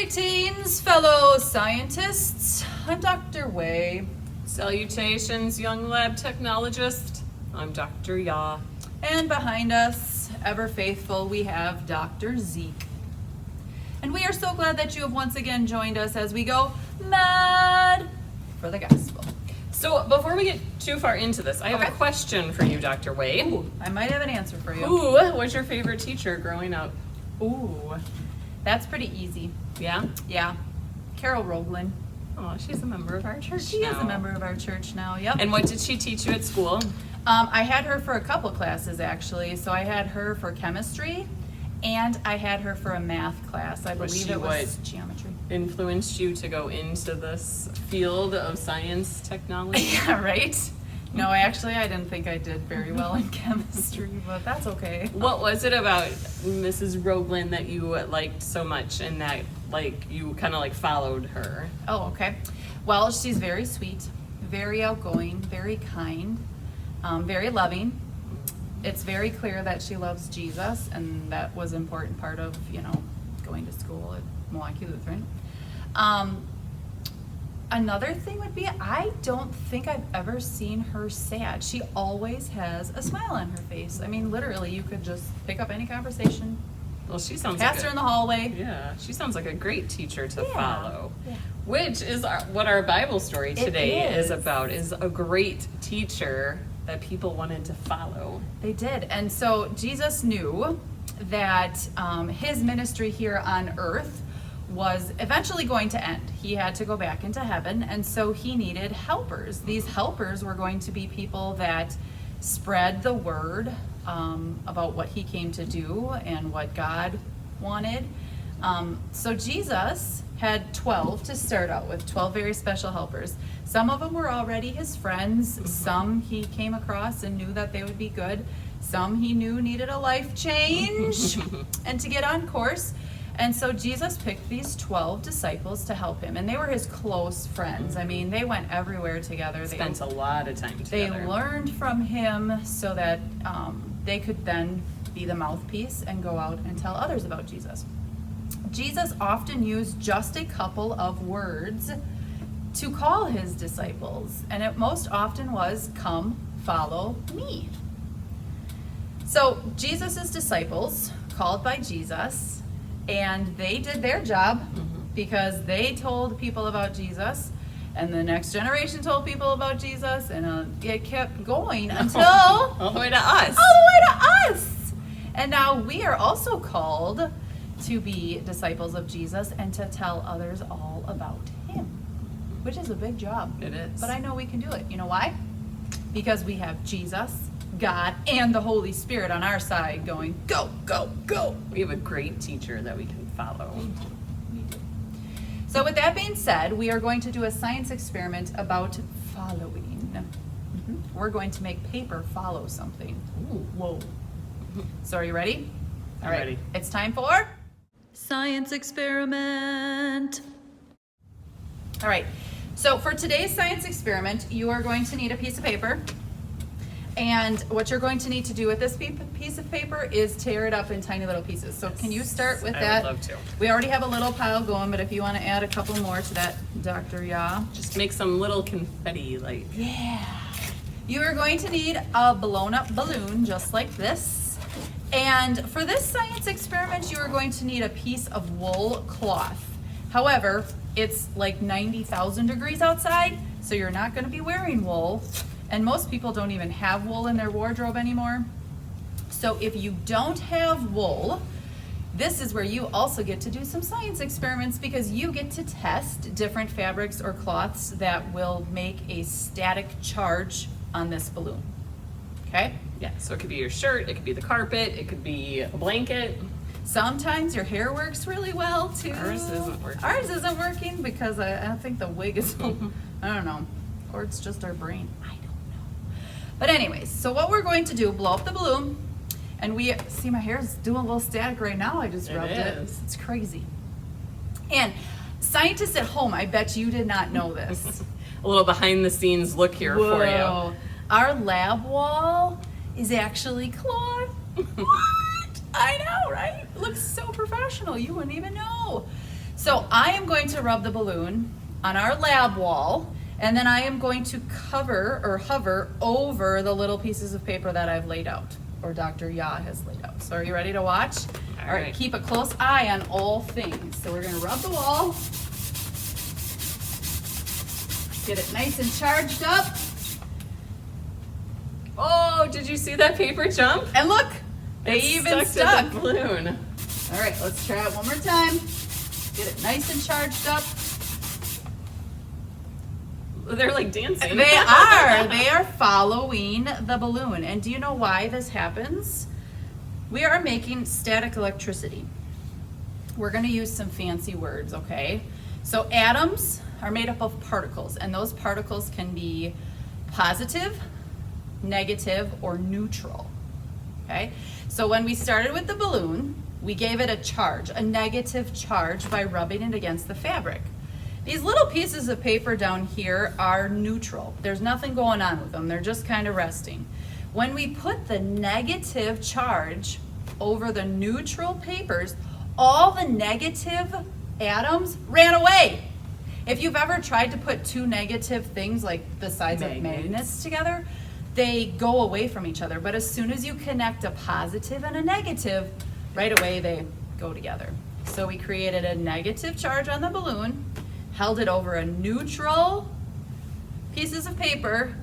Greetings, fellow scientists. I'm Dr. Way. Salutations, young lab technologist. I'm Dr. Yah. And behind us, ever faithful, we have Dr. Zeke. And we are so glad that you have once again joined us as we go mad for the gospel. So before we get too far into this, I have a question for you, Dr. Way. Ooh, I might have an answer for you. Who was your favorite teacher growing up? Ooh, that's pretty easy. Yeah? Yeah. Carol Roglin. Oh, she's a member of our church She is a member of our church now, yep. And what did she teach you at school? I had her for a couple classes, actually. So I had her for chemistry, and I had her for a math class. I believe it was geometry. Influenced you to go into this field of science technology? Yeah, right? No, I didn't think I did very well in chemistry, but that's okay. What was it about Mrs. Roglin that you liked so much and that you kind of followed her? Oh, okay. Well, she's very sweet, very outgoing, very kind, very loving. It's very clear that she loves Jesus, and that was an important part of, going to school at Milwaukee Lutheran. Another thing would be, I don't think I've ever seen her sad. She always has a smile on her face. I mean, literally, you could just pick up any conversation. Well, she sounds pass her in the hallway. Yeah, she sounds like a great teacher to follow. Yeah. Which is what our Bible story today is about, is a great teacher that people wanted to follow. They did. And so Jesus knew that his ministry here on earth was eventually going to end. He had to go back into heaven, and so he needed helpers. These helpers were going to be people that spread the word about what he came to do and what God wanted. So Jesus had 12 to start out with, 12 very special helpers. Some of them were already his friends. Some he came across and knew that they would be good. Some he knew needed a life change and to get on course. And so Jesus picked these 12 disciples to help him, and they were his close friends. I mean, they went everywhere together. They spent a lot of time together. They learned from him so that they could then be the mouthpiece and go out and tell others about Jesus. Jesus often used just a couple of words to call his disciples, and it most often was, "Come, follow me." So Jesus' disciples, called by Jesus, and they did their job because they told people about Jesus, and the next generation told people about Jesus, and it kept going until all the way to us. And now we are also called to be disciples of Jesus and to tell others all about him, which is a big job. It is. But I know we can do it. You know why? Because we have Jesus, God, and the Holy Spirit on our side going, go, go, go. We have a great teacher that we can follow. We do. So with that being said, we are going to do a science experiment about following. We're going to make paper follow something. Ooh. Whoa. So are you ready? I'm ready. It's time for science experiment. All right. So for today's science experiment, you are going to need a piece of paper. And what you're going to need to do with this piece of paper is tear it up in tiny little pieces. So can you start with that? I would love to. We already have a little pile going, but if you want to add a couple more to that, Dr. Yah. Just make some little confetti, Yeah. You are going to need a blown up balloon just like this. And for this science experiment, you are going to need a piece of wool cloth. However, it's like 90,000 degrees outside, so you're not going to be wearing wool. And most people don't even have wool in their wardrobe anymore. So if you don't have wool, this is where you also get to do some science experiments, because you get to test different fabrics or cloths that will make a static charge on this balloon. Okay? Yeah, so it could be your shirt, it could be the carpet, it could be a blanket. Sometimes your hair works really well too. Ours isn't working. Ours isn't working because I don't think the wig is, I don't know. Or it's just our brain. I don't know. But anyways, so what we're going to do, blow up the balloon, and we, see my hair is doing a little static right now. I just rubbed it. It's crazy. And scientists at home, I bet you did not know this. A little behind the scenes look here for you. Our lab wall is actually cloth. What? I know, right? Looks so professional. You wouldn't even know. So I am going to rub the balloon on our lab wall, and then I am going to cover or hover over the little pieces of paper that I've laid out, or Dr. Yah has laid out. So are you ready to watch? All right, keep a close eye on all things. So we're gonna rub the wall, get it nice and charged up. Oh, did you see that paper jump? And look, they It's even stuck stuck. to the balloon. All right, let's try it one more time. Get it nice and charged up. They're like dancing. They are following the balloon. And do you know why this happens? We are making static electricity. We're going to use some fancy words, okay? So atoms are made up of particles, and those particles can be positive, negative, or neutral, okay? So when we started with the balloon, we gave it a charge, a negative charge, by rubbing it against the fabric. These little pieces of paper down here are neutral. There's nothing going on with them. They're just kind of resting. When we put the negative charge over the neutral papers, all the negative atoms ran away. If you've ever tried to put two negative things like the sides of magnets together, they go away from each other. But as soon as you connect a positive and a negative, right away they go together. So we created a negative charge on the balloon, held it over a neutral pieces of paper.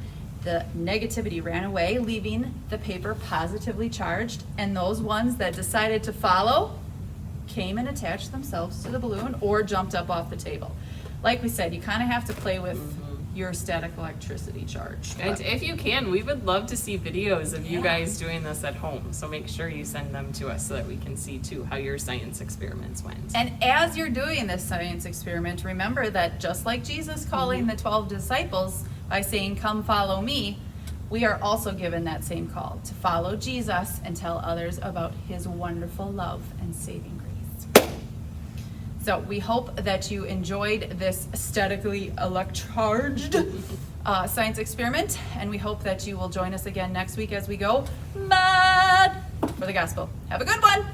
The negativity ran away, leaving the paper positively charged, and those ones that decided to follow came and attached themselves to the balloon or jumped up off the table. Like we said, you kind of have to play with your static electricity charge. And if you can, we would love to see videos of you guys doing this at home. So make sure you send them to us so that we can see too how your science experiments went. And as you're doing this science experiment, remember that just like Jesus calling the 12 disciples by saying, "Come follow me," we are also given that same call to follow Jesus and tell others about his wonderful love and saving grace. So we hope that you enjoyed this statically electricharged science experiment, and we hope that you will join us again next week as we go mad for the gospel. Have a good one.